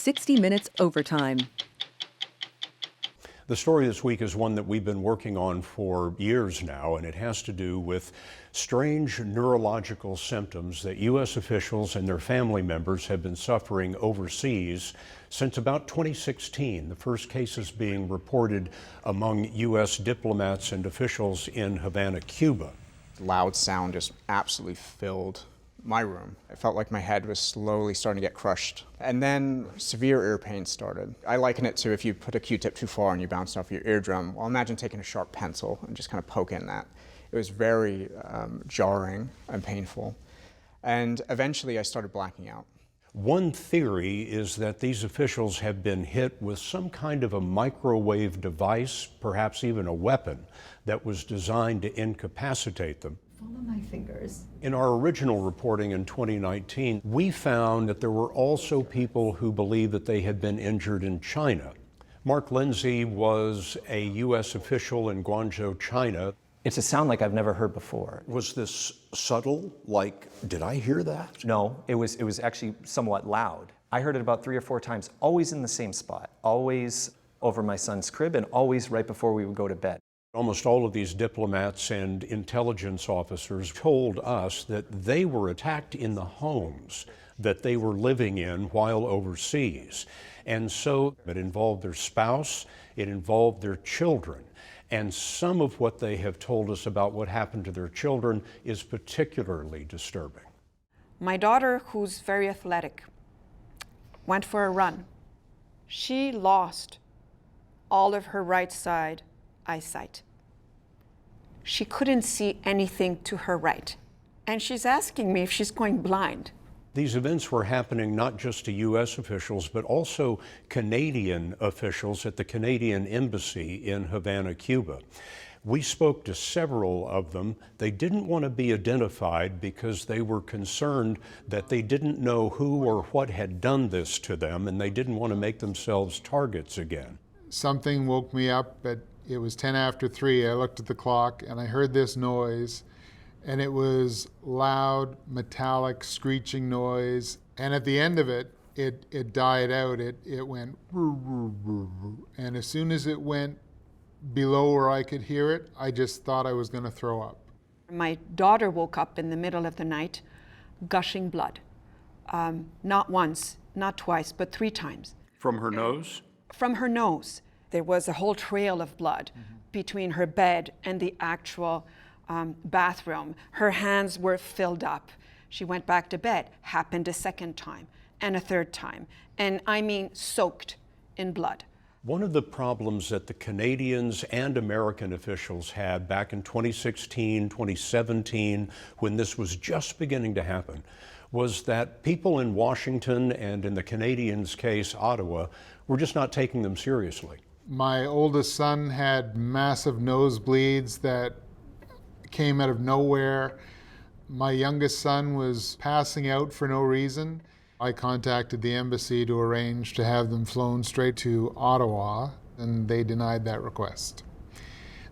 60 Minutes Overtime. The story this week is one that we've been working on for years now, and it has to do with strange neurological symptoms that U.S. officials and their family members have been suffering overseas since about 2016, the first cases being reported among U.S. diplomats and officials in Havana, Cuba. Loud sound just absolutely filled my room. I felt like my head was slowly starting to get crushed. And then severe ear pain started. I liken it to if you put a Q-tip too far and you bounce off your eardrum. Well, imagine taking a sharp pencil and just kind of poking that. It was very jarring and painful. And eventually I started blacking out. One theory is that these officials have been hit with some kind of a microwave device, perhaps even a weapon, that was designed to incapacitate them. Follow my fingers. In our original reporting in 2019, we found that there were also people who believed that they had been injured in China. Mark Lindsay was a U.S. official in Guangzhou, China. It's a sound like I've never heard before. Was this subtle? Like, did I hear that? No, it was actually somewhat loud. I heard it about 3 or 4 times, always in the same spot, always over my son's crib and always right before we would go to bed. Almost all of these diplomats and intelligence officers told us that they were attacked in the homes that they were living in while overseas. And so it involved their spouse, it involved their children. And some of what they have told us about what happened to their children is particularly disturbing. My daughter, who's very athletic, went for a run. She lost all of her right side eyesight. She couldn't see anything to her right. And she's asking me if she's going blind. These events were happening not just to U.S. officials, but also Canadian officials at the Canadian Embassy in Havana, Cuba. We spoke to several of them. They didn't want to be identified because they were concerned that they didn't know who or what had done this to them, and they didn't want to make themselves targets again. Something woke me up it was 10 after 3. I looked at the clock and I heard this noise, and it was loud, metallic, screeching noise. And at the end of it, it died out. It went, and as soon as it went below where I could hear it, I just thought I was going to throw up. My daughter woke up in the middle of the night, gushing blood. Not once, not twice, but 3 times. From her nose? From her nose. There was a whole trail of blood between her bed and the actual bathroom. Her hands were filled up. She went back to bed. Happened a second time and a third time. And I mean soaked in blood. One of the problems that the Canadians and American officials had back in 2016, 2017, when this was just beginning to happen, was that people in Washington and, in the Canadians' case, Ottawa, were just not taking them seriously. My oldest son had massive nosebleeds that came out of nowhere. My youngest son was passing out for no reason. I contacted the embassy to arrange to have them flown straight to Ottawa, and they denied that request.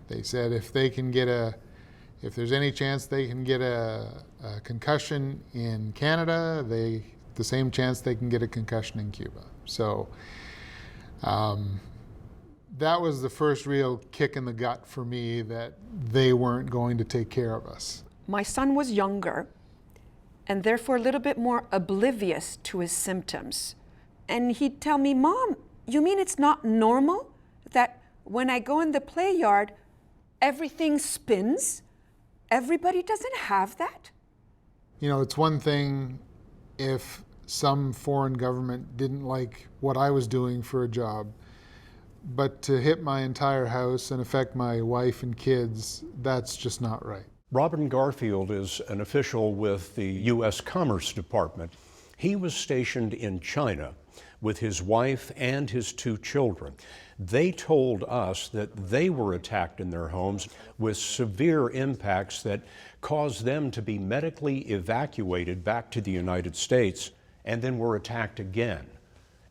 They said if there's any chance they can get a concussion in Canada, the same chance they can get a concussion in Cuba. So that was the first real kick in the gut for me that they weren't going to take care of us. My son was younger and therefore a little bit more oblivious to his symptoms. And he'd tell me, "Mom, you mean it's not normal that when I go in the play yard, everything spins? Everybody doesn't have that?" You know, it's one thing if some foreign government didn't like what I was doing for a job, but to hit my entire house and affect my wife and kids, that's just not right. Robin Garfield is an official with the U.S. Commerce Department. He was stationed in China with his wife and his 2 children. They told us that they were attacked in their homes with severe impacts that caused them to be medically evacuated back to the United States, and then were attacked again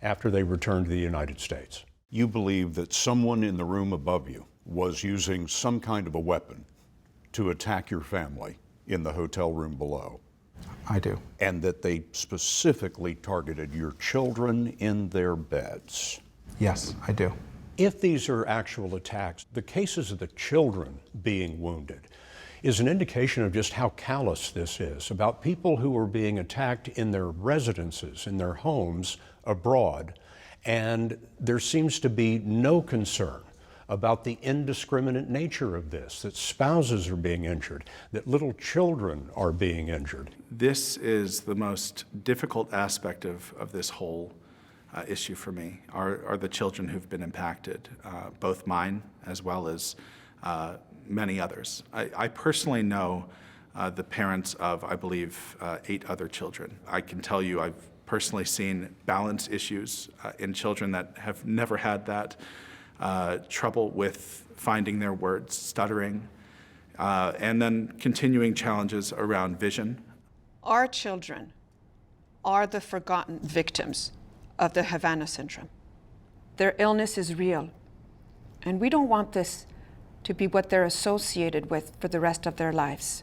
after they returned to the United States. You believe that someone in the room above you was using some kind of a weapon to attack your family in the hotel room below? I do. And that they specifically targeted your children in their beds. Yes, I do. If these are actual attacks, the cases of the children being wounded is an indication of just how callous this is about people who are being attacked in their residences, in their homes abroad, and there seems to be no concern about the indiscriminate nature of this, that spouses are being injured, that little children are being injured. This is the most difficult aspect of this whole issue for me, are the children who've been impacted, both mine as well as many others. I personally know the parents of, I believe, 8 other children. I can tell you I've personally seen balance issues in children that have never had that, trouble with finding their words, stuttering, and then continuing challenges around vision. Our children are the forgotten victims of the Havana Syndrome. Their illness is real, and we don't want this to be what they're associated with for the rest of their lives.